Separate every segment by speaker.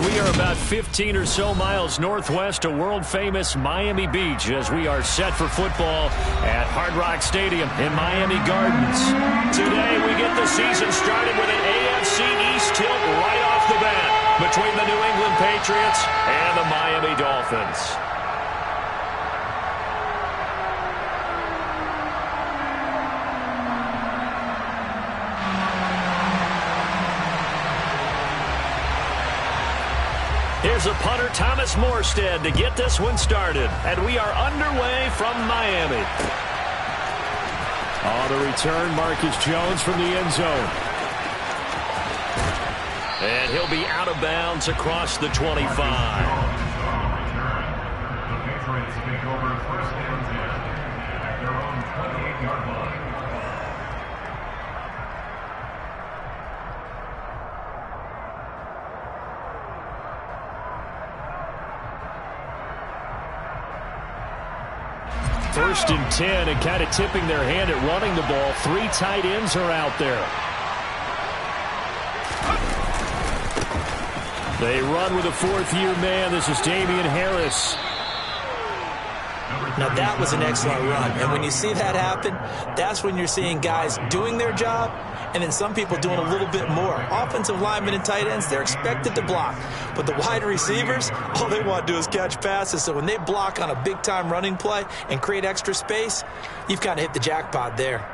Speaker 1: We are about 15 or so miles northwest of world-famous Miami Beach as we are set for football at Hard Rock Stadium in Miami Gardens. Today, we get the season started with an AFC East tilt right off the bat between the New England Patriots and the Miami Dolphins. Here's a punter, Thomas Morstead, to get this one started. And we are underway from Miami. On the return, Marcus Jones from the end zone. And he'll be out of bounds across the 25.
Speaker 2: The Patriots take over first and 10 at their own 28-yard line.
Speaker 1: First and 10, and kind of tipping their hand at running the ball. 3 tight ends are out there. They run with a fourth-year man. This is Damian Harris.
Speaker 3: Now, that was an excellent run. And when you see that happen, that's when you're seeing guys doing their job and then some people doing a little bit more. Offensive linemen and tight ends, they're expected to block. But the wide receivers, all they want to do is catch passes. So when they block on a big-time running play and create extra space, you've kind of hit the jackpot there.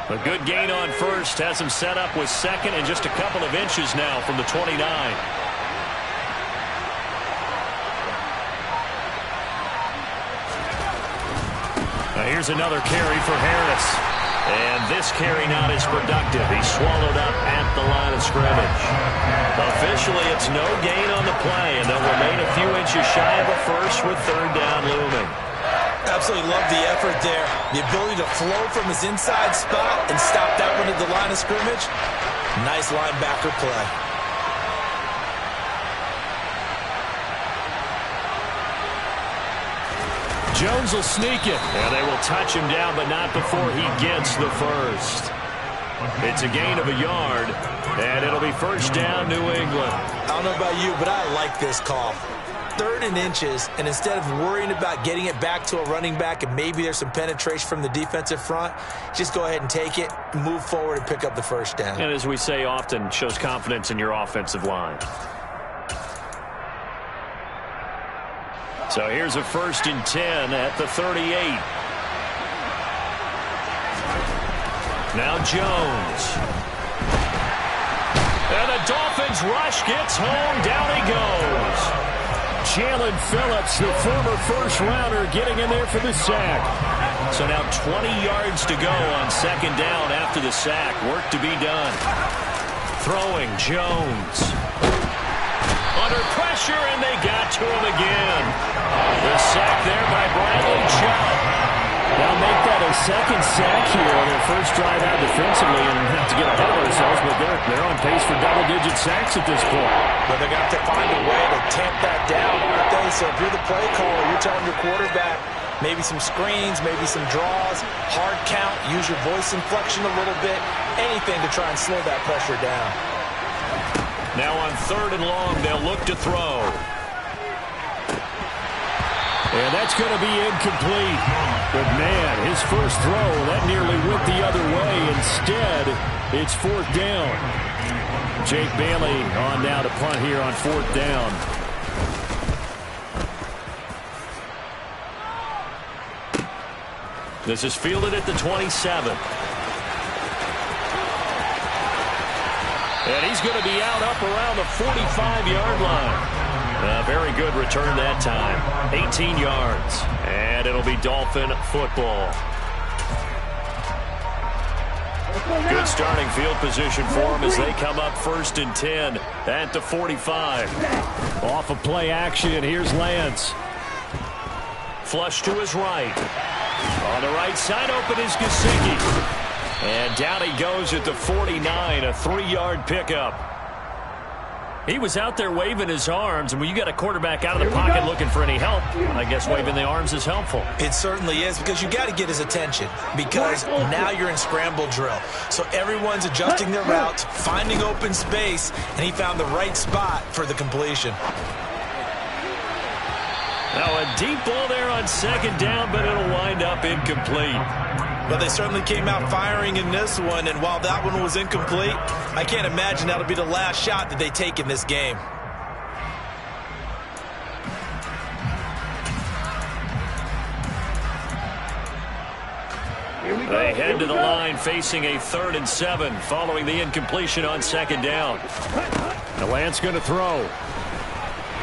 Speaker 1: A good gain on first has him set up with second and just a couple of inches now from the 29. Here's another carry for Harris. And this carry not as productive. He's swallowed up at the line of scrimmage. Officially, it's no gain on the play, and they'll remain a few inches shy of a first with third down looming.
Speaker 3: Absolutely love the effort there. The ability to flow from his inside spot and stop that one at the line of scrimmage. Nice linebacker play.
Speaker 1: Jones will sneak it, and they will touch him down, but not before he gets the first. It's a gain of a yard, and it'll be first down, New England.
Speaker 3: I don't know about you, but I like this call. 3rd and inches, and instead of worrying about getting it back to a running back and maybe there's some penetration from the defensive front, just go ahead and take it, move forward, and pick up the first down.
Speaker 1: And as we say often, shows confidence in your offensive line. So here's a first and 10 at the 38. Now Jones. And the Dolphins rush gets home. Down he goes. Jalen Phillips, the former first-rounder, getting in there for the sack. So now 20 yards to go on second down after the sack. Work to be done. Throwing Jones. Under pressure, and they got to him again. The sack there by Bradley Chubb. They'll make that a second sack here on their first drive out defensively, and have to get ahead of ourselves, but they're on pace for double-digit sacks at this point.
Speaker 3: But they're going to have to find a way to tamp that down, aren't they? So if you're the play caller, you're telling your quarterback maybe some screens, maybe some draws, hard count, use your voice inflection a little bit, anything to try and slow that pressure down.
Speaker 1: Now on 3rd and long, they'll look to throw. And that's going to be incomplete. But, man, his first throw, that nearly went the other way. Instead, it's 4th down. Jake Bailey on now to punt here on 4th down. This is fielded at the 27. And he's going to be out up around the 45-yard line. A very good return that time. 18 yards. And it'll be Dolphin football. Good starting field position for them as they come up 1st and 10 at the 45. Off of play action, here's Lance. Flush to his right. On the right side, open is Gesicki. And down he goes at the 49, a 3-yard pickup. He was out there waving his arms, and when you got a quarterback out of the pocket looking for any help, I guess waving the arms is helpful.
Speaker 3: It certainly is, because you got to get his attention, because now you're in scramble drill. So everyone's adjusting their routes, finding open space, and he found the right spot for the completion.
Speaker 1: Now a deep ball there on second down, but it'll wind up incomplete.
Speaker 3: But they certainly came out firing in this one, and while that one was incomplete, I can't imagine that'll be the last shot that they take in this game.
Speaker 1: They head to the line facing a 3rd and 7 following the incompletion on second down. The Lance going to throw.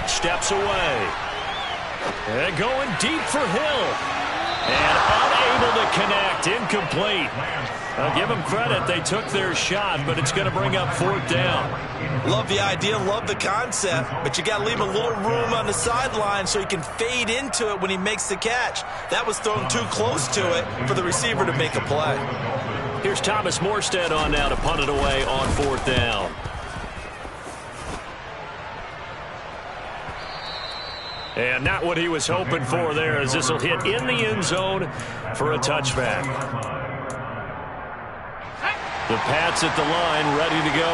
Speaker 1: Steps away. And going deep for Hill. And unable to connect. Incomplete. I'll give them credit. They took their shot, but it's going to bring up 4th down.
Speaker 3: Love the idea, love the concept, but you got to leave a little room on the sideline so he can fade into it when he makes the catch. That was thrown too close to it for the receiver to make a play.
Speaker 1: Here's Thomas Morstead on now to punt it away on 4th down. And not what he was hoping for there, as this will hit in the end zone for a touchback. The Pats at the line, ready to go.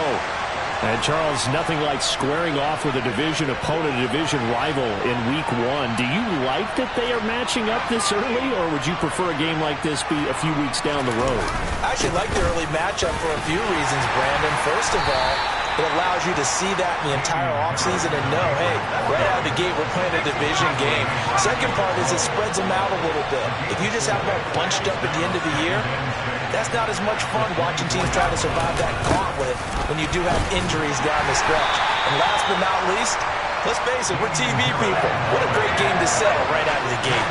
Speaker 1: And, Charles, nothing like squaring off with a division opponent, a division rival in Week 1. Do you like that they are matching up this early, or would you prefer a game like this be a few weeks down the road?
Speaker 3: I actually like the early matchup for a few reasons, Brandon. First of all, it allows you to see that in the entire offseason and know, hey, right out of the gate, we're playing a division game. Second part is it spreads them out a little bit. If you just have them bunched up at the end of the year, that's not as much fun watching teams try to survive that gauntlet when you do have injuries down the stretch. And last but not least, let's face it, we're TV people. What a great game to sell right out of the gate.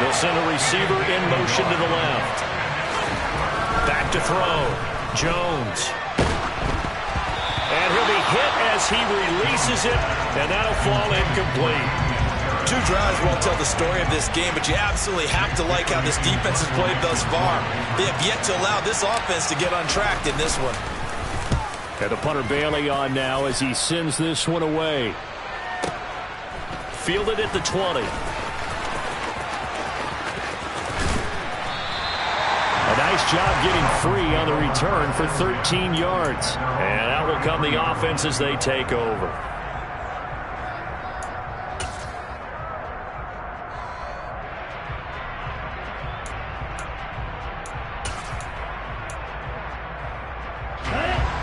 Speaker 1: They'll send a receiver in motion to the left. Back to throw. Jones. And he'll be hit as he releases it, and that'll fall incomplete.
Speaker 3: 2 drives won't tell the story of this game, but you absolutely have to like how this defense has played thus far. They have yet to allow this offense to get untracked in this one.
Speaker 1: And the punter Bailey on now as he sends this one away. Fielded at the 20. A nice job getting free on the return for 13 yards. And out will come the offense as they take over.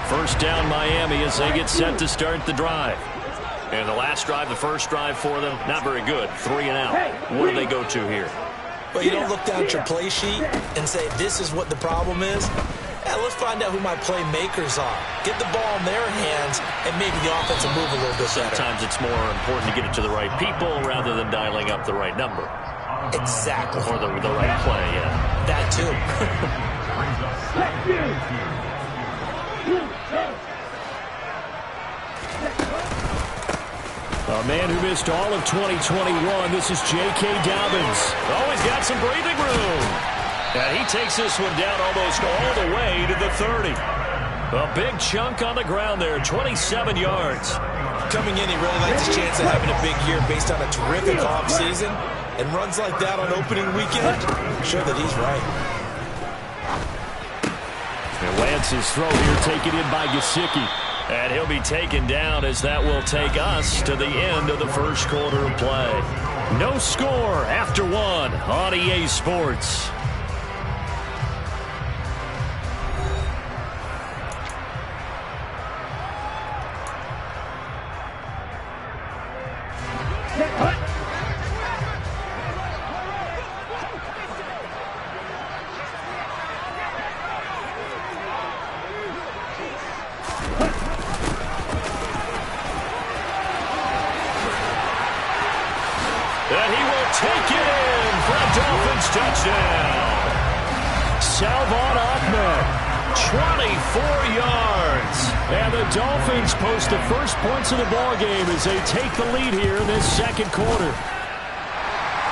Speaker 1: First down Miami as they get set to start the drive. And the last drive, the first drive for them, not very good. 3 and out. What do they go to here?
Speaker 3: But you don't look down at your play sheet and say, this is what the problem is. Yeah, let's find out who my playmakers are. Get the ball in their hands, and maybe the offense will move a little bit better.
Speaker 1: Sometimes it's more important to get it to the right people rather than dialing up the right number.
Speaker 3: Exactly.
Speaker 1: Or the right play, yeah.
Speaker 3: That too.
Speaker 1: A man who missed all of 2021, this is J.K. Dobbins. Oh, he's got some breathing room. And he takes this one down almost all the way to the 30. A big chunk on the ground there, 27 yards.
Speaker 3: Coming in, he really likes his chance of having a big year based on a terrific offseason. And runs like that on opening weekend, show that he's right.
Speaker 1: And Lance's throw here taken in by Gesicki. And he'll be taken down as that will take us to the end of the first quarter of play. No score after 1 on EA Sports. And he will take it in for a Dolphins touchdown. Salvon Ahmed, 24 yards. And the Dolphins post the first points of the ballgame as they take the lead here in this second quarter.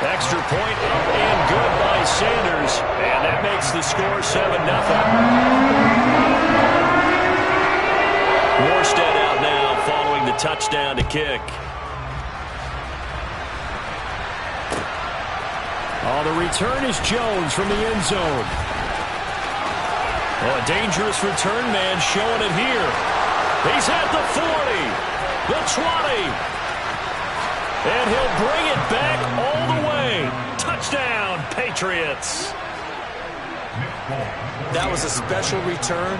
Speaker 1: Extra point up and good by Sanders. And that makes the score 7-0. Morstead touchdown to kick. Oh, the return is Jones from the end zone. Oh, a dangerous return man showing it here. He's at the 40, the 20, and he'll bring it back all the way. Touchdown, Patriots.
Speaker 3: That was a special return,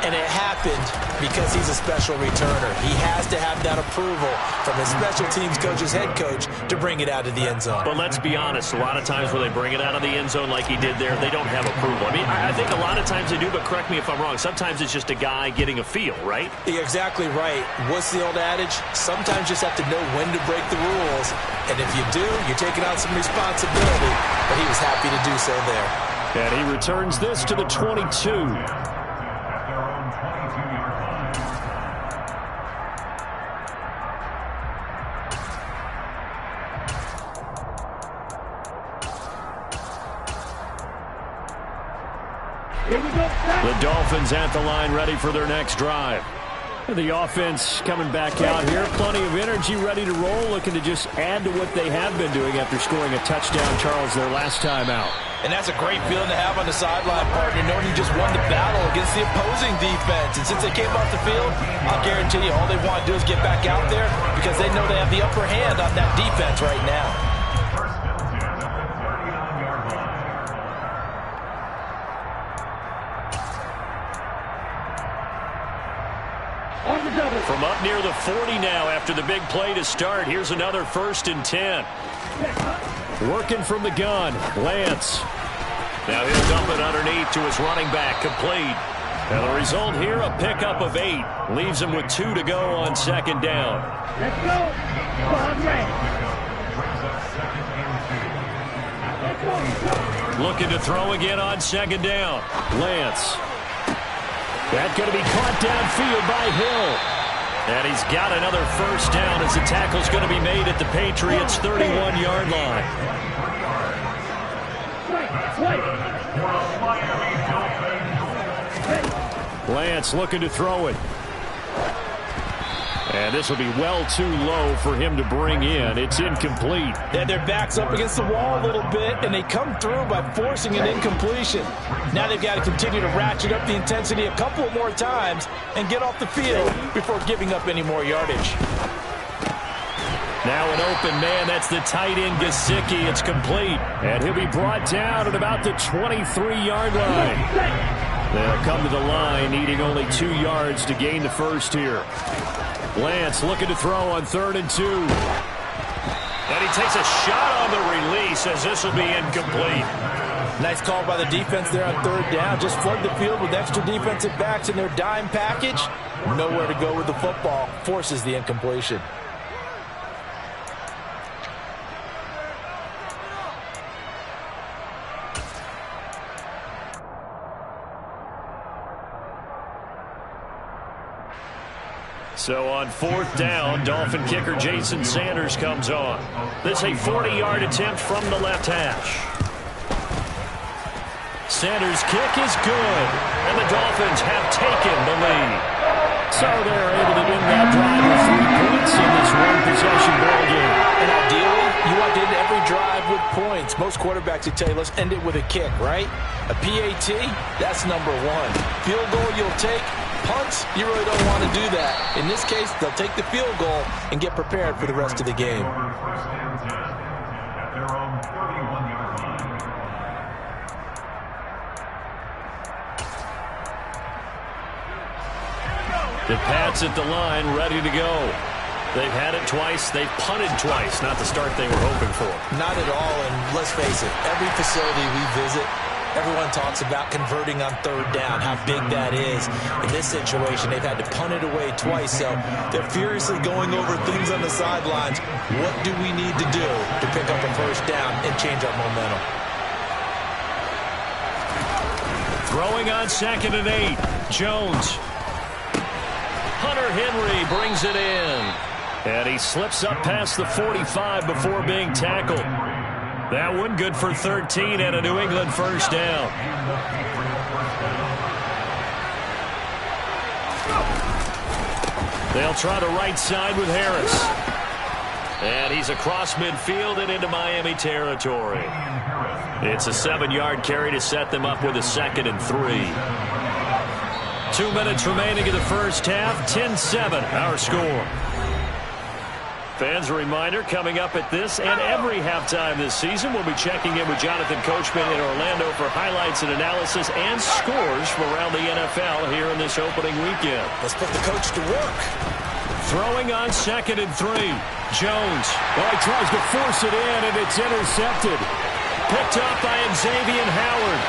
Speaker 3: and it happened because he's a special returner. He has to have that approval from his special teams coach's head coach to bring it out of the end zone.
Speaker 1: But let's be honest, a lot of times when they bring it out of the end zone like he did there, they don't have approval. I mean, I think a lot of times they do, but correct me if I'm wrong. Sometimes it's just a guy getting a feel, right?
Speaker 3: You're exactly right. What's the old adage? Sometimes you just have to know when to break the rules, and if you do, you're taking on some responsibility. But he was happy to do so there.
Speaker 1: And he returns this to the 22. The Dolphins at the line, ready for their next drive. The offense coming back out here. Plenty of energy, ready to roll, looking to just add to what they have been doing after scoring a touchdown, Charles, their last time out.
Speaker 3: And that's a great feeling to have on the sideline, partner, knowing you just won the battle against the opposing defense. And since they came off the field, I'll guarantee you all they want to do is get back out there because they know they have the upper hand on that defense right now.
Speaker 1: From up near the 40 now after the big play to start. Here's another 1st and 10. Working from the gun, Lance. Now he'll dump it underneath to his running back, complete. And the result here, a pickup of 8. Leaves him with 2 to go on 2nd down.
Speaker 4: Let's go.
Speaker 1: Looking to throw again on 2nd down. Lance. That's going to be caught downfield by Hill. And he's got another 1st down as the tackle's going to be made at the Patriots' 31-yard line. Lance looking to throw it. And this will be well too low for him to bring in. It's incomplete.
Speaker 3: And their back's up against the wall a little bit, and they come through by forcing an incompletion. Now they've got to continue to ratchet up the intensity a couple more times and get off the field before giving up any more yardage.
Speaker 1: Now an open man. That's the tight end, Gesicki. It's complete. And he'll be brought down at about the 23-yard line. They'll come to the line, needing only 2 yards to gain the 1st here. Lance looking to throw on 3rd and 2. And he takes a shot on the release as this will be incomplete.
Speaker 3: Nice call by the defense there on 3rd down. Just flood the field with extra defensive backs in their dime package. Nowhere to go with the football. Forces the incompletion.
Speaker 1: So on 4th down, Dolphin kicker Jason Sanders comes on. This a 40-yard attempt from the left hash. Sanders' kick is good, and the Dolphins have taken the lead. So they're able to win that drive with 3 points in this one-possession ball game.
Speaker 3: And ideally, you want to end every drive with points. Most quarterbacks would tell you, let's end it with a kick, right? A PAT, that's number 1. Field goal you'll take. Punts, you really don't want to do that. In this case, they'll take the field goal and get prepared for the rest of the game.
Speaker 1: The Pats at the line, ready to go. They've had it twice. They've punted twice. Not the start they were hoping for.
Speaker 3: Not at all, and let's face it, every facility we visit, everyone talks about converting on 3rd down, how big that is. In this situation, they've had to punt it away twice, so they're furiously going over things on the sidelines. What do we need to do to pick up a 1st down and change our momentum?
Speaker 1: Throwing on 2nd and 8. Jones. Hunter Henry brings it in. And he slips up past the 45 before being tackled. That one good for 13 and a New England 1st down. They'll try the right side with Harris. And he's across midfield and into Miami territory. It's a 7-yard carry to set them up with a 2nd and 3. 2 minutes remaining in the first half. 10-7 our score. Fans, a reminder, coming up at this and every halftime this season, we'll be checking in with Jonathan Coachman in Orlando for highlights and analysis and scores from around the NFL here in this opening weekend.
Speaker 3: Let's put the coach to work.
Speaker 1: Throwing on 2nd and 3. Jones. Well, he tries to force it in, and it's intercepted. Picked up by Xavier Howard.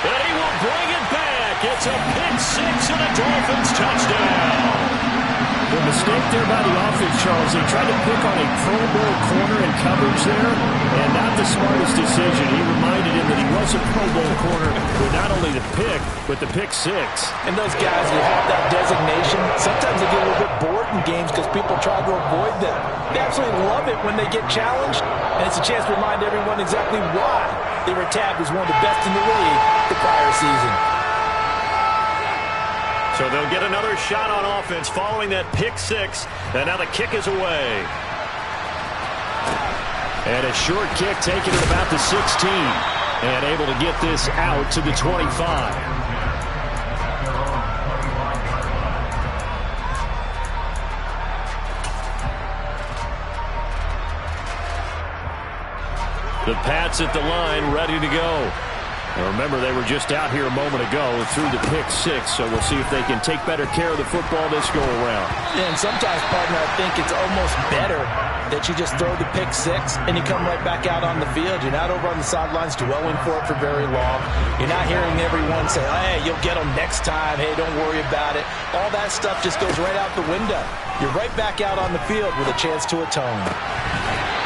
Speaker 1: And he will bring it back. It's a pick 6 and a Dolphins touchdown.
Speaker 4: The mistake there by the offense, Charles, they tried to pick on a Pro Bowl corner in coverage there, and not the smartest decision. He reminded him that he was a Pro Bowl corner with not only the pick, but the pick 6.
Speaker 3: And those guys who have that designation, sometimes they get a little bit bored in games because people try to avoid them. They absolutely love it when they get challenged, and it's a chance to remind everyone exactly why they were tabbed as one of the best in the league the prior season.
Speaker 1: So they'll get another shot on offense following that pick 6. And now the kick is away. And a short kick taken at about the 16. And able to get this out to the 25. The Pats at the line, ready to go. And remember, they were just out here a moment ago through the pick 6, so we'll see if they can take better care of the football this go-around.
Speaker 3: And sometimes, partner, I think it's almost better that you just throw the pick 6 and you come right back out on the field. You're not over on the sidelines dwelling for it for very long. You're not hearing everyone say, hey, you'll get them next time. Hey, don't worry about it. All that stuff just goes right out the window. You're right back out on the field with a chance to atone.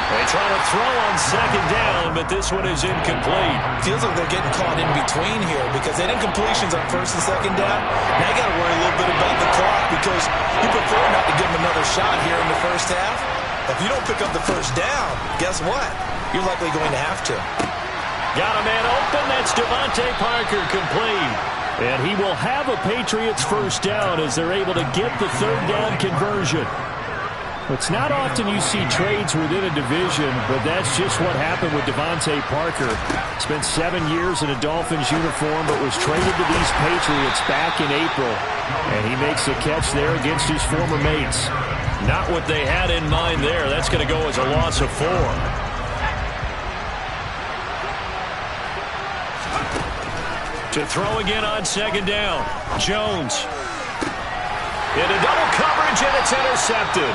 Speaker 1: They try to throw on 2nd down, but this one is incomplete.
Speaker 3: Feels like they're getting caught in between here because they didn't completions on 1st and 2nd down. Now you got to worry a little bit about the clock because you prefer not to give them another shot here in the first half. If you don't pick up the 1st down, guess what? You're likely going to have to.
Speaker 1: Got a man open. That's Devontae Parker complete. And he will have a Patriots 1st down as they're able to get the 3rd down conversion. It's not often you see trades within a division, but that's just what happened with Devontae Parker. Spent 7 years in a Dolphins uniform, but was traded to these Patriots back in April. And he makes the catch there against his former mates. Not what they had in mind there. That's going to go as a loss of 4. To throw again on 2nd down. Jones. Into double coverage, and it's intercepted.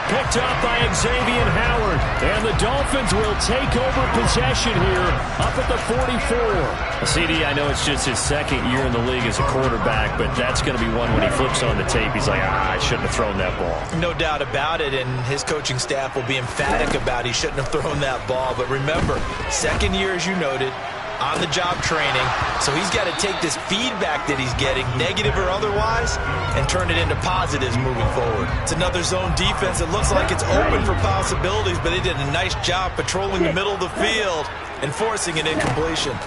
Speaker 1: Picked up by Xavier Howard. And the Dolphins will take over possession here up at the 44. CD, I know it's just his 2nd year in the league as a quarterback, but that's going to be one when he flips on the tape. He's like, I shouldn't have thrown that ball.
Speaker 3: No doubt about it, and his coaching staff will be emphatic about he shouldn't have thrown that ball. But remember, 2nd year, as you noted, on-the-job training, so he's got to take this feedback that he's getting, negative or otherwise, and turn it into positives moving forward. It's another zone defense that looks like it's open for possibilities, but they did a nice job patrolling the middle of the field and forcing an incompletion.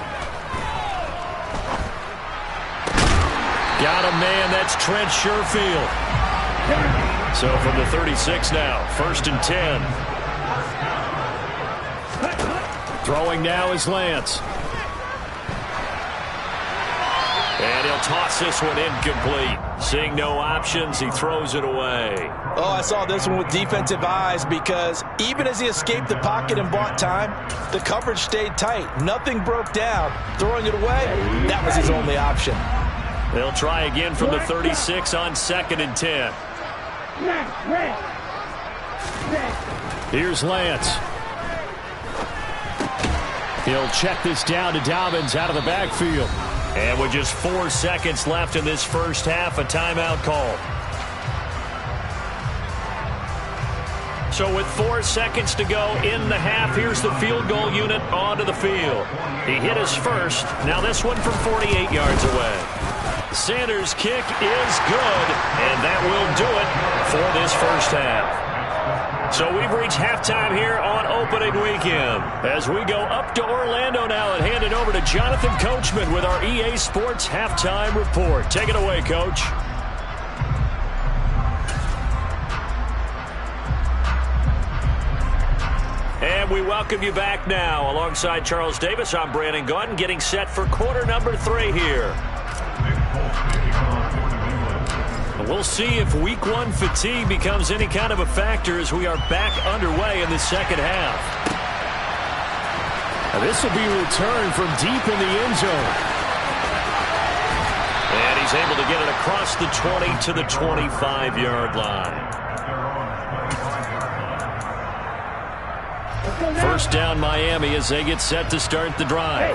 Speaker 1: Got a man, that's Trent Sherfield. So from the 36 now, 1st and 10. Throwing now is Lance. And he'll toss this one incomplete. Seeing no options, he throws it away.
Speaker 3: Oh, I saw this one with defensive eyes because even as he escaped the pocket and bought time, the coverage stayed tight. Nothing broke down. Throwing it away, that was his only option.
Speaker 1: They'll try again from the 36 on 2nd and 10. Here's Lance. He'll check this down to Dobbins out of the backfield. And with just 4 seconds left in this first half, a timeout call. So with 4 seconds to go in the half, here's the field goal unit onto the field. He hit his first. Now this one from 48 yards away. Sanders' kick is good, and that will do it for this first half. So we've reached halftime here on opening weekend. As we go up to Orlando now and hand it over to Jonathan Coachman with our EA Sports Halftime Report. Take it away, Coach. And we welcome you back now. Alongside Charles Davis, I'm Brandon Gaudin, getting set for quarter number 3 here. We'll see if week 1 fatigue becomes any kind of a factor as we are back underway in the second half.
Speaker 4: Now this will be returned from deep in the end zone.
Speaker 1: And he's able to get it across the 20 to the 25-yard line. First down Miami as they get set to start the drive.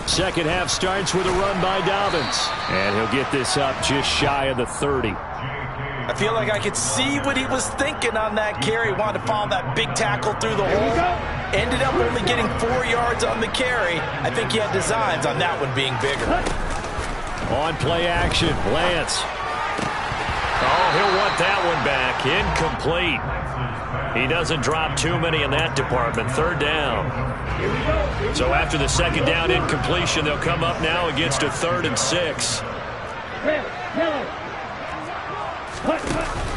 Speaker 1: Second half starts with a run by Dobbins. And he'll get this up just shy of the 30.
Speaker 3: I feel like I could see what he was thinking on that carry. Wanted to follow that big tackle through the hole. Ended up only getting 4 yards on the carry. I think he had designs on that one being bigger.
Speaker 1: On play action, Lance. Oh, he'll want that one back. Incomplete. He doesn't drop too many in that department. Third down. So after the second down incompletion, they'll come up now against a 3rd and 6.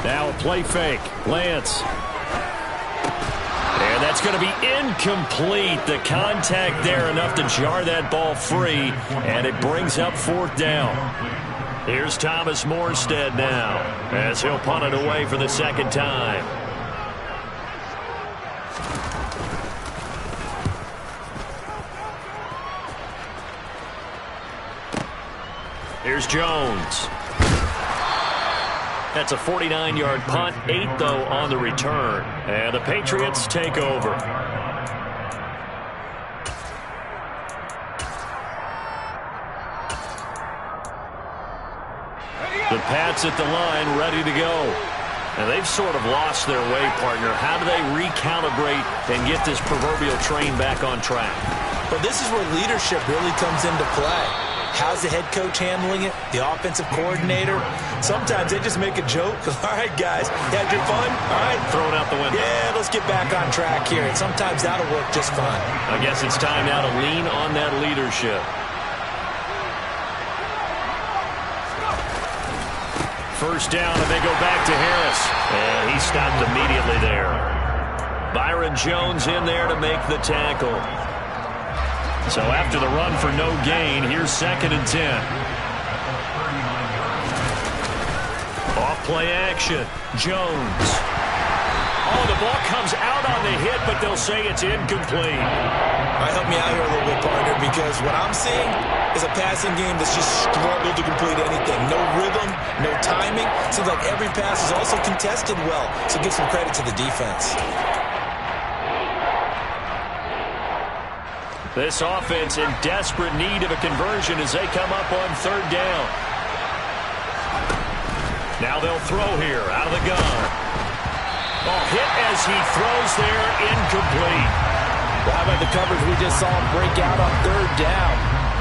Speaker 1: Now a play fake. Lance. And that's going to be incomplete. The contact there enough to jar that ball free, and it brings up 4th down. Here's Thomas Morstead now as he'll punt it away for the second time. Here's Jones. That's a 49-yard punt, 8 though on the return. And the Patriots take over. The Pats at the line, ready to go. And they've sort of lost their way, partner. How do they recalibrate and get this proverbial train back on track?
Speaker 3: Well, this is where leadership really comes into play. How's the head coach handling it? The offensive coordinator? Sometimes they just make a joke. All right, guys, you had your fun? All right.
Speaker 1: Throw it out the window.
Speaker 3: Yeah, let's get back on track here. And sometimes that'll work just fine.
Speaker 1: I guess it's time now to lean on that leadership. First down, and they go back to Harris. And he stopped immediately there. Byron Jones in there to make the tackle. So after the run for no gain, here's 2nd and 10. Off play action. Jones. Oh, the ball comes out on the hit, but they'll say it's incomplete.
Speaker 3: Help me out here a little bit, partner, because what I'm seeing is a passing game that's just struggled to complete anything. No rhythm, no timing. Seems like every pass is also contested well, so give some credit to the defense.
Speaker 1: This offense in desperate need of a conversion as they come up on 3rd down. Now they'll throw here out of the gun. Oh, hit as he throws there, incomplete.
Speaker 3: Well, how about the coverage we just saw him break out on 3rd down?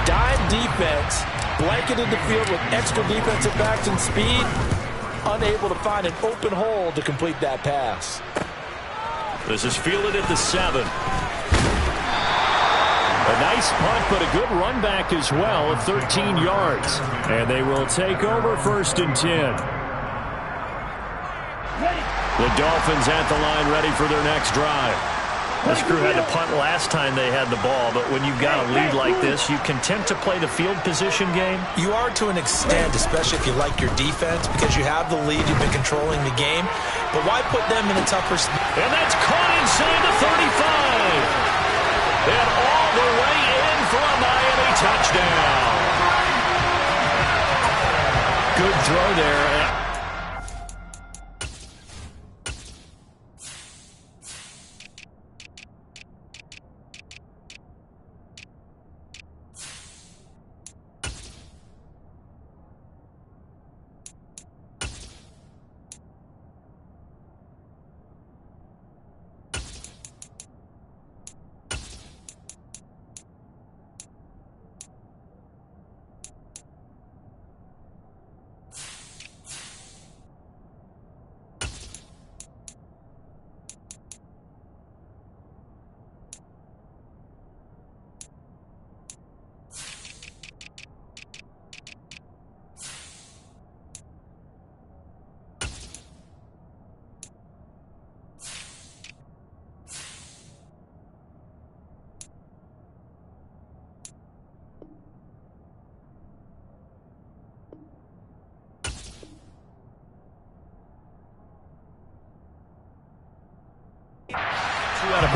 Speaker 3: Dime defense, blanketed the field with extra defensive backs and speed, unable to find an open hole to complete that pass.
Speaker 1: This is fielded at the 7. A nice punt, but a good run back as well of 13 yards. And they will take over 1st and 10. The Dolphins at the line ready for their next drive. This crew had to punt last time they had the ball, but when you've got a lead like this, you can tend to play the field position game.
Speaker 3: You are to an extent, especially if you like your defense, because you have the lead, you've been controlling the game. But why put them in a tougher spot?
Speaker 1: And that's caught inside the 35. And all the way in for a Miami touchdown. Good throw there.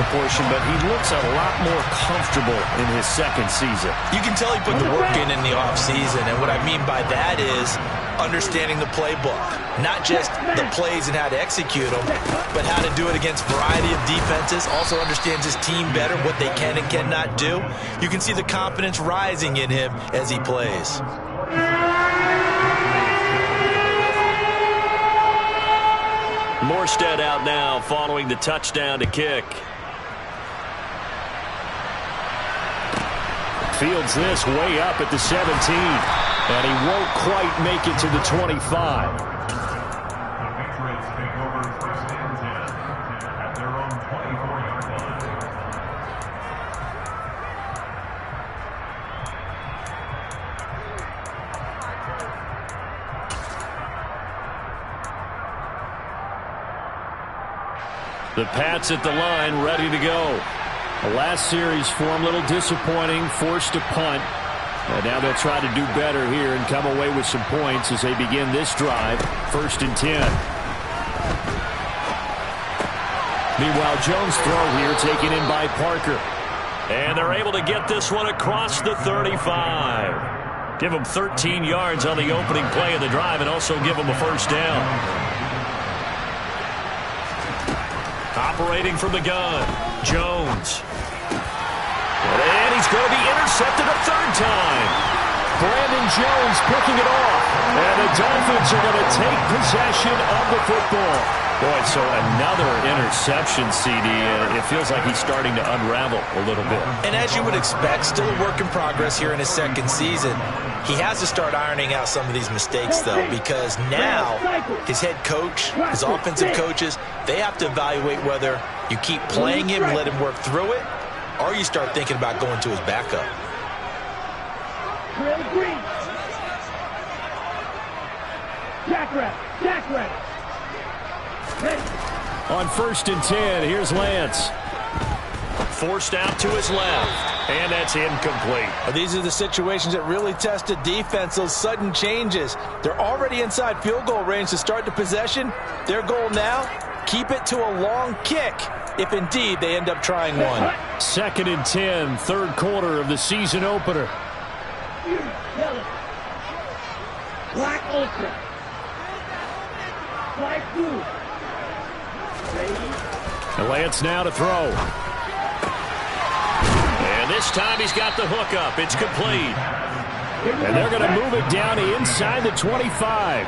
Speaker 1: proportion, but he looks a lot more comfortable in his second season.
Speaker 3: You can tell he put the work in the offseason, and what I mean by that is understanding the playbook. Not just the plays and how to execute them, but how to do it against a variety of defenses. Also understands his team better, what they can and cannot do. You can see the confidence rising in him as he plays.
Speaker 1: Morstead out now following the touchdown to kick. Fields this way up at the 17. And he won't quite make it to the 25.
Speaker 2: The Patriots take over first and 10 at their own 24-yard line.
Speaker 1: The Pats at the line, ready to go. The last series for him, a little disappointing, forced to punt. And now they'll try to do better here and come away with some points as they begin this drive, first and 10. Meanwhile, Jones' throw here taken in by Parker. And they're able to get this one across the 35. Give them 13 yards on the opening play of the drive and also give them a first down. Operating from the gun, Jones. And he's going to be intercepted a third time. Brandon Jones picking it off. And the Dolphins are going to take possession of the football. Boy, so another interception, CD. It feels like he's starting to unravel a little bit.
Speaker 3: And as you would expect, still a work in progress here in his second season. He has to start ironing out some of these mistakes, though, because now his head coach, his offensive coaches, they have to evaluate whether you keep playing him and let him work through it, or you start thinking about going to his backup.
Speaker 1: On first and 10, here's Lance. Forced out to his left, and that's incomplete.
Speaker 3: These are the situations that really test a defense, those sudden changes. They're already inside field goal range to start the possession. Their goal now, keep it to a long kick, if indeed they end up trying one.
Speaker 1: Second and 10, third quarter of the season opener.
Speaker 5: Black ultra. Black blue.
Speaker 1: And Lance now to throw. And this time he's got the hook up. It's complete. And they're going to move it down inside the 25.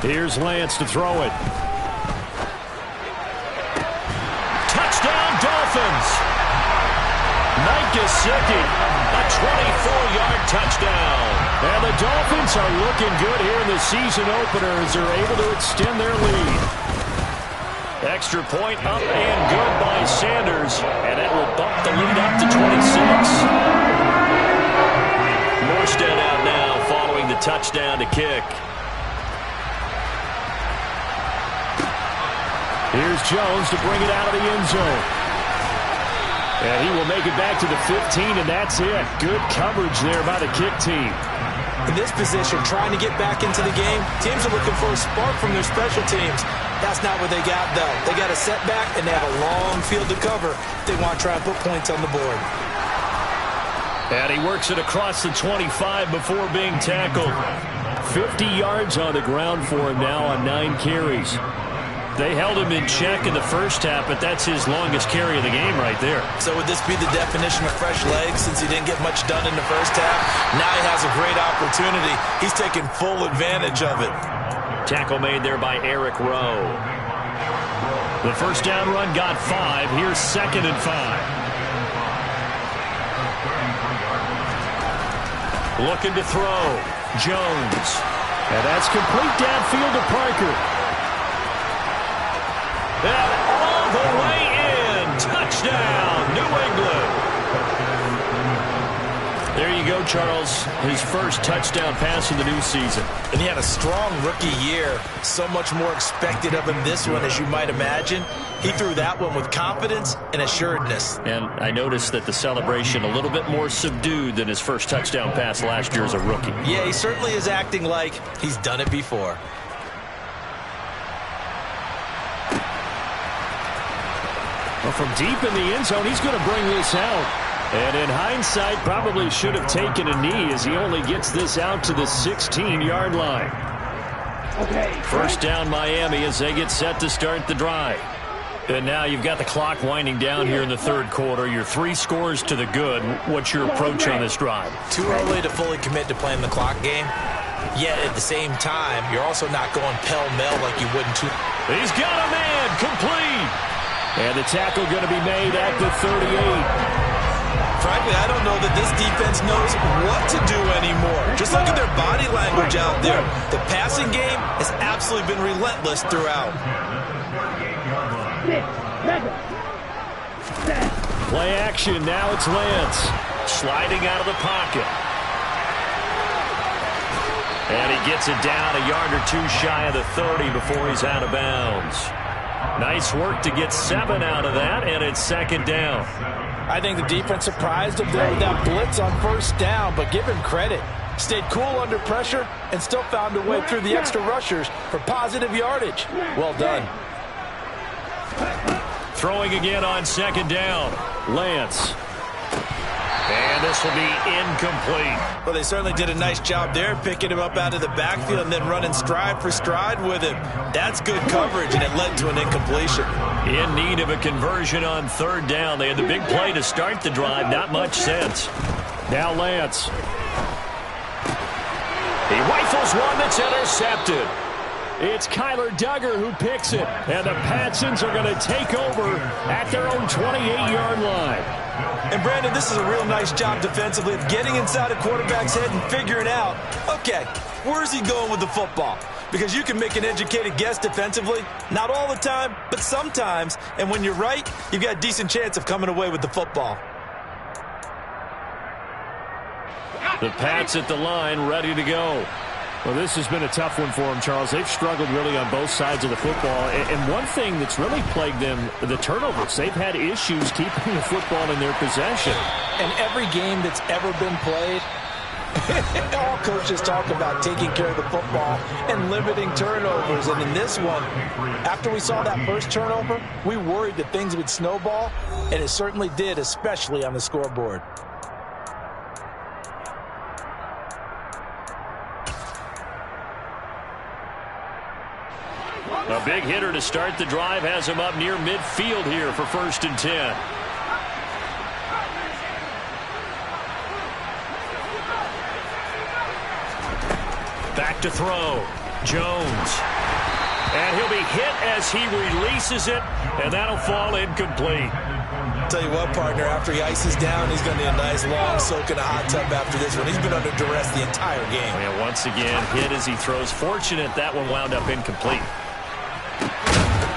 Speaker 1: Here's Lance to throw it. Touchdown, Dolphins. Mike Gesicki, a 24-yard touchdown. And the Dolphins are looking good here in the season opener as they're able to extend their lead. Extra point up and good by Sanders. And that will bump the lead up to 26. Morstead out now following the touchdown to kick. Here's Jones to bring it out of the end zone. And he will make it back to the 15, and that's it. Good coverage there by the kick team.
Speaker 3: In this position, trying to get back into the game, teams are looking for a spark from their special teams. That's not what they got, though. They got a setback, and they have a long field to cover. They want to try and put points on the board.
Speaker 1: And he works it across the 25 before being tackled. 50 yards on the ground for him now on 9 carries. They held him in check in the first half, but that's his longest carry of the game right there.
Speaker 3: So would this be the definition of fresh legs since he didn't get much done in the first half? Now he has a great opportunity. He's taking full advantage of it.
Speaker 1: Tackle made there by Eric Rowe. The first down run got 5. Here's second and 5. Looking to throw. Jones. And that's complete downfield to Parker. And all the way in. Touchdown, New England. There you go, Charles, his first touchdown pass of the new season.
Speaker 3: And he had a strong rookie year. So much more expected of him this one, as you might imagine. He threw that one with confidence and assuredness.
Speaker 1: And I noticed that the celebration a little bit more subdued than his first touchdown pass last year as a rookie.
Speaker 3: Yeah, he certainly is acting like he's done it before.
Speaker 4: Well, from deep in the end zone, he's going to bring this out. And in hindsight, probably should have taken a knee as he only gets this out to the 16-yard line. First down Miami as they get set to start the drive. And now you've got the clock winding down here in the third quarter. Your 3 scores to the good. What's your approach on this drive?
Speaker 3: Too early to fully commit to playing the clock game. Yet at the same time, you're also not going pell-mell like you wouldn't.
Speaker 1: He's got a man, complete.
Speaker 4: And the tackle going to be made at the 38.
Speaker 3: Frankly, I don't know that this defense knows what to do anymore. Just look at their body language out there. The passing game has absolutely been relentless throughout.
Speaker 4: Play action. Now it's Lance.
Speaker 1: Sliding out of the pocket. And he gets it down a yard or 2 shy of the 30 before he's out of bounds. Nice work to get 7 out of that, and it's second down.
Speaker 3: I think the defense surprised him there with that blitz on first down, but give him credit. Stayed cool under pressure and still found a way through the extra rushers for positive yardage. Well done.
Speaker 1: Throwing again on second down. Lance. And this will be incomplete.
Speaker 3: Well, they certainly did a nice job there, picking him up out of the backfield and then running stride for stride with him. That's good coverage, and it led to an incompletion.
Speaker 1: In need of a conversion on third down. They had the big play to start the drive. Not much sense.
Speaker 4: Now Lance.
Speaker 1: He rifles one that's intercepted.
Speaker 4: It's Kyler Duggar who picks it. And the Patsons are going to take over at their own 28-yard line.
Speaker 3: And, Brandon, this is a real nice job defensively of getting inside a quarterback's head and figuring out, okay, where's he going with the football? Because you can make an educated guess defensively. Not all the time, but sometimes. And when you're right, you've got a decent chance of coming away with the football.
Speaker 1: The Pats at the line, ready to go.
Speaker 4: Well, this has been a tough one for them, Charles. They've struggled really on both sides of the football. And one thing that's really plagued them, the turnovers. They've had issues keeping the football in their possession.
Speaker 3: And every game that's ever been played, all coaches talk about taking care of the football and limiting turnovers. And in this one, after we saw that first turnover, we worried that things would snowball, and it certainly did, especially on the scoreboard.
Speaker 1: A big hitter to start the drive has him up near midfield here for 1st and 10. Back to throw. Jones. And he'll be hit as he releases it, and that'll fall incomplete.
Speaker 3: Tell you what, partner, after he ices down, he's going to need a nice long soak in a hot tub after this one. He's been under duress the entire game.
Speaker 1: And once again, hit as he throws. Fortunate that one wound up incomplete.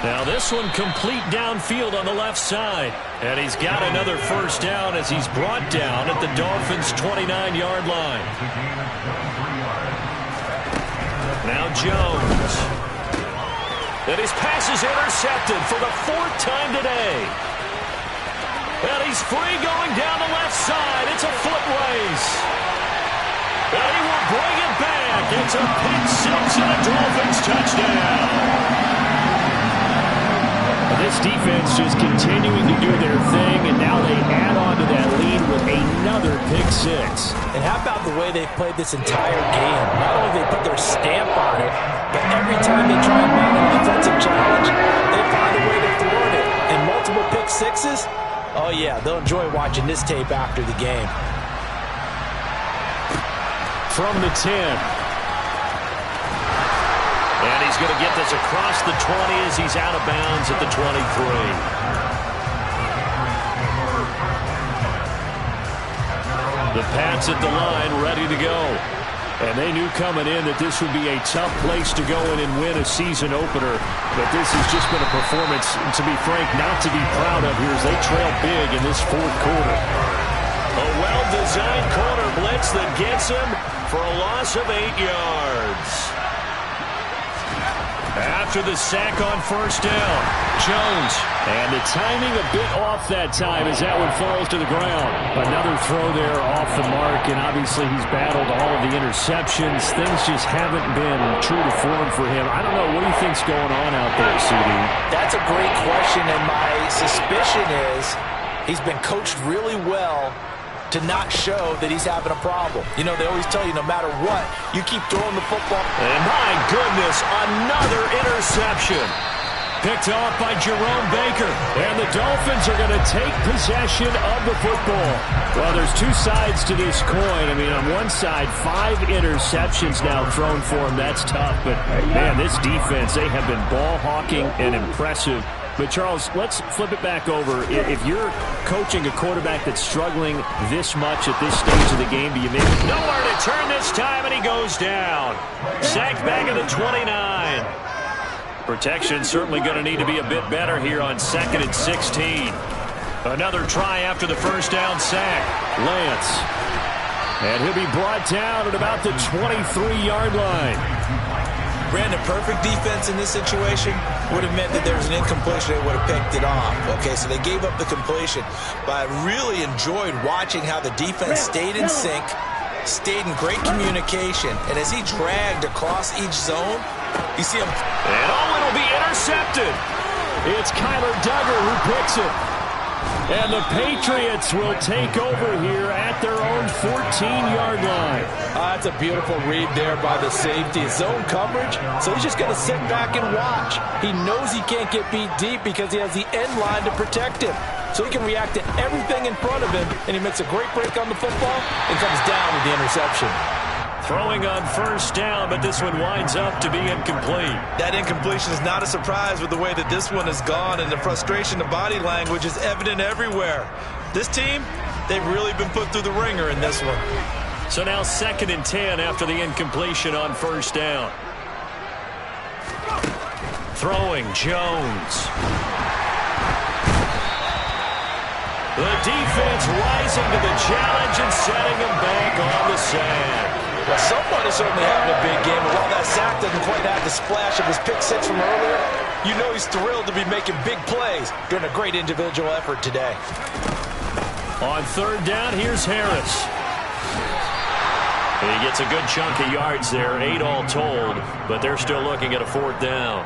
Speaker 1: Now this one complete downfield on the left side. And he's got another first down as he's brought down at the Dolphins' 29-yard line. Now Jones. And his pass is intercepted for the 4th time today. And he's free going down the left side. It's a foot race. And he will bring it back. It's a pick 6 and a Dolphins touchdown.
Speaker 4: This defense just continuing to do their thing, and now they add on to that lead with another pick 6.
Speaker 3: And how about the way they've played this entire game? Not only they put their stamp on it, but every time they try and mount an offensive challenge, they find a way to thwart it. And multiple pick 6s, oh yeah, they'll enjoy watching this tape after the game.
Speaker 4: From the 10.
Speaker 1: And he's going to get this across the 20 as he's out of bounds at the 23. The Pats at the line, ready to go. And they knew coming in that this would be a tough place to go in and win a season opener. But this has just been a performance, to be frank, not to be proud of here as they trail big in this 4th quarter. A well-designed corner blitz that gets him for a loss of 8 yards. After the sack on first down, Jones.
Speaker 4: And the timing a bit off that time as that one falls to the ground. Another throw there off the mark, and obviously he's battled all of the interceptions. Things just haven't been true to form for him. I don't know. What do you think's going on out there, CD?
Speaker 3: That's a great question, and my suspicion is he's been coached really well to not show that he's having a problem. You know, they always tell you no matter what, you keep throwing the football.
Speaker 1: And my goodness, another interception. Picked off by Jerome Baker. And the Dolphins are going to take possession of the football. Well, there's two sides to this coin. I mean, on one side, 5 interceptions now thrown for him. That's tough. But, man, this defense, they have been ball hawking and impressive. But, Charles, let's flip it back over. If you're coaching a quarterback that's struggling this much at this stage of the game, do you make it? Nowhere to turn this time, and he goes down. Sacked back at the 29. Protection certainly going to need to be a bit better here on 2nd and 16. Another try after the first down sack. Lance. And he'll be brought down at about the 23-yard line.
Speaker 3: Brandon, perfect defense in this situation would have meant that there was an incompletion. They would have picked it off. Okay, so they gave up the completion. But I really enjoyed watching how the defense stayed in sync, stayed in great communication. And as he dragged across each zone, you see him.
Speaker 1: And it'll be intercepted. It's Kyler Duggar who picks it. And the Patriots will take over here at their own 14-yard line.
Speaker 3: That's a beautiful read there by the safety. Zone coverage, so he's just going to sit back and watch. He knows he can't get beat deep because he has the end line to protect him. So he can react to everything in front of him, and he makes a great break on the football and comes down with the interception.
Speaker 1: Throwing on first down, but this one winds up to be incomplete.
Speaker 3: That incompletion is not a surprise with the way that this one has gone, and the frustration, the body language is evident everywhere. This team, they've really been put through the ringer in this one.
Speaker 1: So now 2nd and 10 after the incompletion on first down. Throwing Jones. The defense rising to the challenge and setting him back on the sack.
Speaker 3: Well, someone is certainly having a big game. While that sack doesn't quite have the splash of his pick six from earlier, you know he's thrilled to be making big plays during a great individual effort today.
Speaker 1: On 3rd down, here's Harris. He gets a good chunk of yards there, 8 all told, but they're still looking at a 4th down.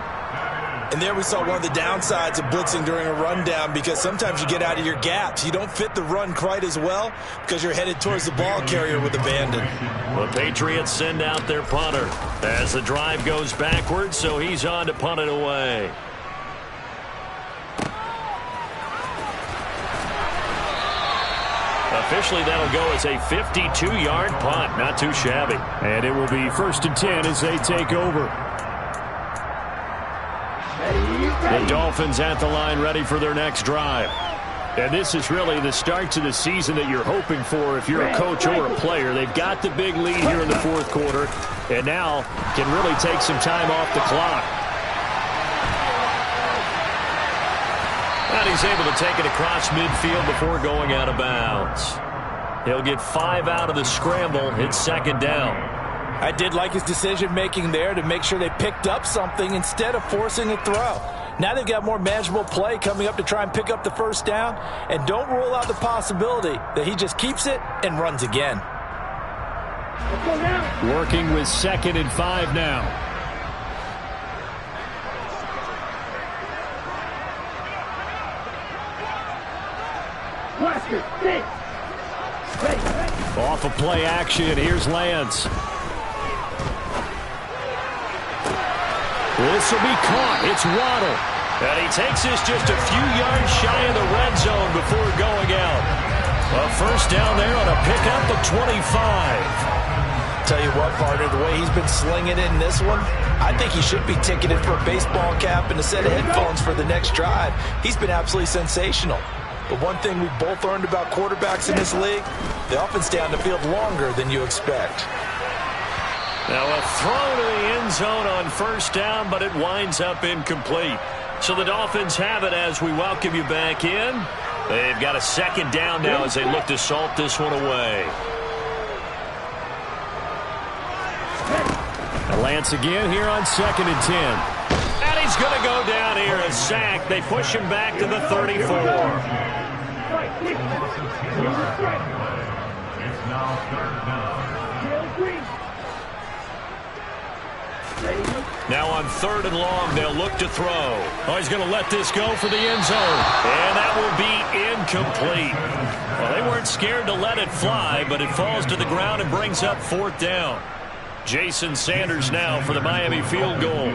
Speaker 3: And there we saw one of the downsides of blitzing during a rundown, because sometimes you get out of your gaps. You don't fit the run quite as well because you're headed towards the ball carrier with abandon.
Speaker 1: The Patriots send out their punter as the drive goes backwards, so he's on to punt it away. Officially, that'll go as a 52-yard punt. Not too shabby.
Speaker 4: And it will be 1st and 10 as they take over.
Speaker 1: The Dolphins at the line ready for their next drive.
Speaker 4: And this is really the start to the season that you're hoping for if you're a coach or a player. They've got the big lead here in the 4th quarter and now can really take some time off the clock.
Speaker 1: And he's able to take it across midfield before going out of bounds. He'll get 5 out of the scramble. It's 2nd down.
Speaker 3: I did like his decision-making there to make sure they picked up something instead of forcing a throw. Now they've got more manageable play coming up to try and pick up the 1st down. And don't rule out the possibility that he just keeps it and runs again.
Speaker 4: Working with 2nd and 5 now. Off of play action, here's Lance.
Speaker 1: This will be caught. It's Waddle. And he takes this just a few yards shy of the red zone before going out. A 1st down there on a pickup of 25.
Speaker 3: Tell you what, partner, the way he's been slinging it in this one, I think he should be ticketed for a baseball cap and a set of headphones for the next drive. He's been absolutely sensational. But one thing we've both learned about quarterbacks in this league, they often stay on the field longer than you expect.
Speaker 1: Now a throw to the end zone on 1st down, but it winds up incomplete. So the Dolphins have it as we welcome you back in. They've got a second down now as they look to salt this one away.
Speaker 4: Lance again here on 2nd and 10.
Speaker 1: And he's going to go down here. A sack. They push him back to the 34.
Speaker 2: It's now 3rd down.
Speaker 1: Now on 3rd and long, they'll look to throw. Oh, he's going to let this go for the end zone. And that will be incomplete. Well, they weren't scared to let it fly, but it falls to the ground and brings up 4th down. Jason Sanders now for the Miami field goal.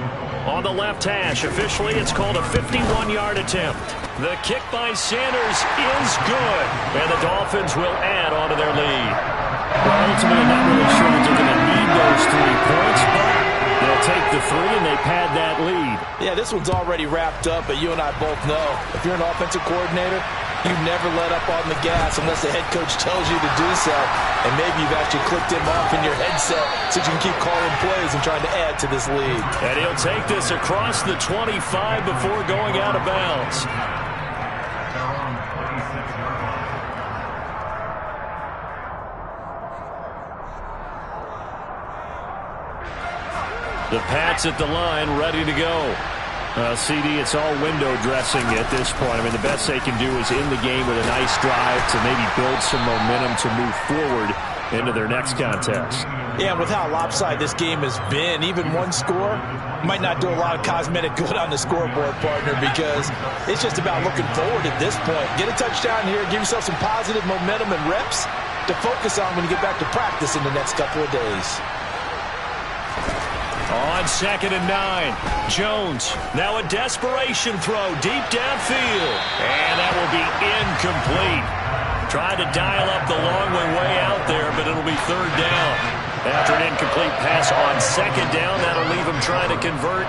Speaker 1: On the left hash, officially it's called a 51-yard attempt. The kick by Sanders is good, and the Dolphins will add on to their lead.
Speaker 4: Well, ultimately, not really sure that they're going to need those 3 points, but they'll take the 3 and they pad that lead.
Speaker 3: Yeah, this one's already wrapped up, but you and I both know if you're an offensive coordinator, you never let up on the gas unless the head coach tells you to do so. And maybe you've actually clicked him off in your headset so you can keep calling plays and trying to add to this lead.
Speaker 1: And he'll take this across the 25 before going out of bounds. The Pats at the line, ready to go.
Speaker 4: CD, it's all window dressing at this point. I mean, the best they can do is in the game with a nice drive to maybe build some momentum to move forward into their next contest.
Speaker 3: Yeah, with how lopsided this game has been, even one score might not do a lot of cosmetic good on the scoreboard, partner, because it's just about looking forward at this point. Get a touchdown here, give yourself some positive momentum and reps to focus on when you get back to practice in the next couple of days.
Speaker 1: On 2nd and 9, Jones. Now a desperation throw deep downfield. And that will be incomplete. Tried to dial up the long way out there, but it'll be 3rd down. After an incomplete pass on 2nd down, that'll leave him trying to convert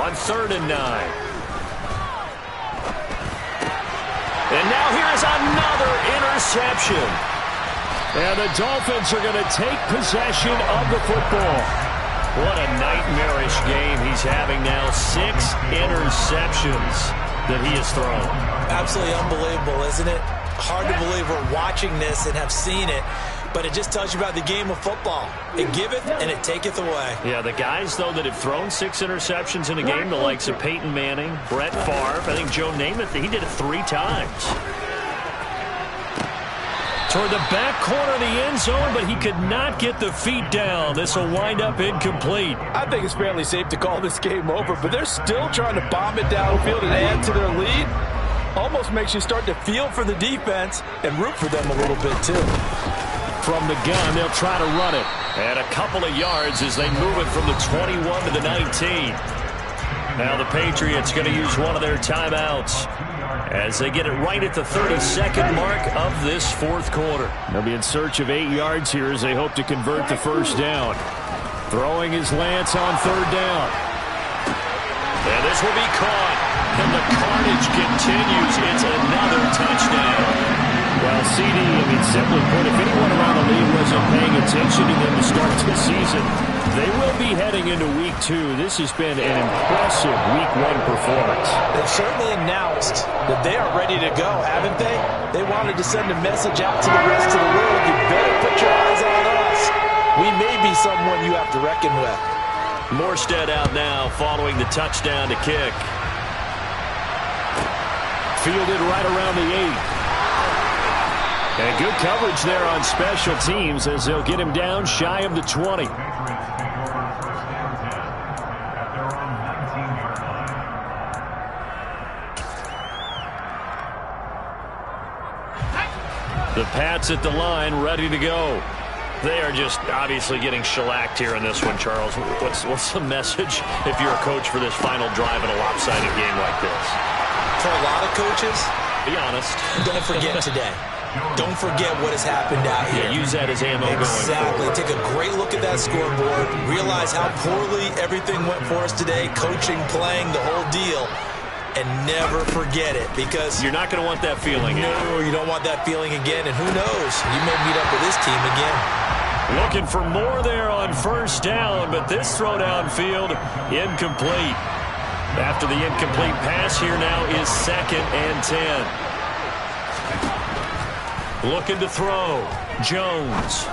Speaker 1: on 3rd and 9. And now here's another interception.
Speaker 4: And the Dolphins are going to take possession of the football.
Speaker 1: What a nightmarish game he's having now. 6 interceptions that he has thrown.
Speaker 3: Absolutely unbelievable, isn't it? Hard to believe we're watching this and have seen it, but it just tells you about the game of football. It giveth and it taketh away.
Speaker 1: Yeah, the guys, though, that have thrown 6 interceptions in a game, the likes of Peyton Manning, Brett Favre, I think Joe Namath, he did it 3 times. Toward the back corner of the end zone, but he could not get the feet down. This will wind up incomplete.
Speaker 3: I think it's fairly safe to call this game over, but they're still trying to bomb it downfield and add to their lead. Almost makes you start to feel for the defense and root for them a little bit, too.
Speaker 1: From the gun, they'll try to run it. And a couple of yards as they move it from the 21 to the 19. Now the Patriots going to use one of their timeouts as they get it right at the 32nd mark of this 4th quarter.
Speaker 4: They'll be in search of 8 yards here as they hope to convert the 1st down. Throwing his Lance on 3rd down.
Speaker 1: And this will be caught. And the carnage continues. It's another touchdown.
Speaker 4: Well, CD, I mean, simply put, if anyone around the league wasn't paying attention to them to start this season, they will be heading into Week 2. This has been an impressive Week 1 performance.
Speaker 3: They've certainly announced that they are ready to go, haven't they? They wanted to send a message out to the rest of the world. You better put your eyes on us. We may be someone you have to reckon with.
Speaker 1: Morstead out now following the touchdown to kick.
Speaker 4: Fielded right around the 8. And good coverage there on special teams as they'll get him down shy of the 20.
Speaker 1: The Pats at the line, ready to go. They are just obviously getting shellacked here in this one, Charles. What's the message if you're a coach for this final drive in a lopsided game like this?
Speaker 3: For a lot of coaches,
Speaker 1: be honest.
Speaker 3: Don't forget today. Don't forget what has happened out here.
Speaker 1: Yeah, use that as ammo
Speaker 3: exactly.
Speaker 1: going forward.
Speaker 3: Take a great look at that scoreboard. Realize how poorly everything went for us today. Coaching, playing, the whole deal. And never forget it, because
Speaker 1: you're not going to want that feeling.
Speaker 3: No, you don't want that feeling again. And who knows? You may meet up with this team again.
Speaker 1: Looking for more there on 1st down, but this throw downfield incomplete. After the incomplete pass, here now is 2nd and 10. Looking to throw. Jones.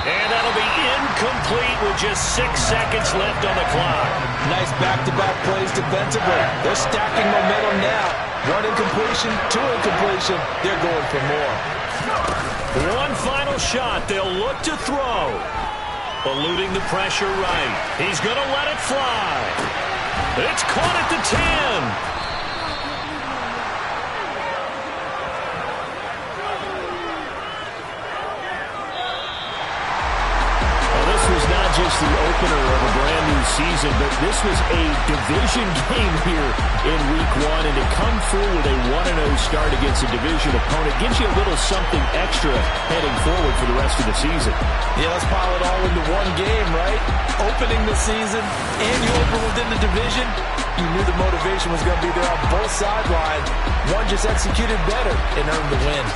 Speaker 1: And that'll be incomplete with just 6 seconds left on the clock.
Speaker 3: Nice back-to-back plays defensively. They're stacking momentum now. 1 incompletion, 2 incompletion. They're going for more.
Speaker 1: One final shot. They'll look to throw. Eluding the pressure right. He's going to let it fly. It's caught at the 10.
Speaker 4: Just the opener of a brand new season, but this was a division game here in week 1, and to come through with a 1-0 start against a division opponent gives you a little something extra heading forward for the rest of the season.
Speaker 3: Yeah, let's pile it all into one game, right? Opening the season, and you open within the division. You knew the motivation was going to be there on both sidelines. One just executed better and earned the win.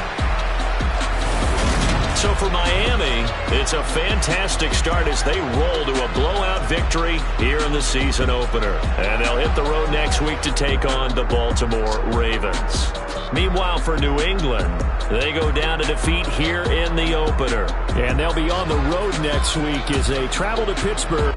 Speaker 1: So for Miami, it's a fantastic start as they roll to a blowout victory here in the season opener. And they'll hit the road next week to take on the Baltimore Ravens. Meanwhile, for New England, they go down to defeat here in the opener.
Speaker 4: And they'll be on the road next week as they travel to Pittsburgh.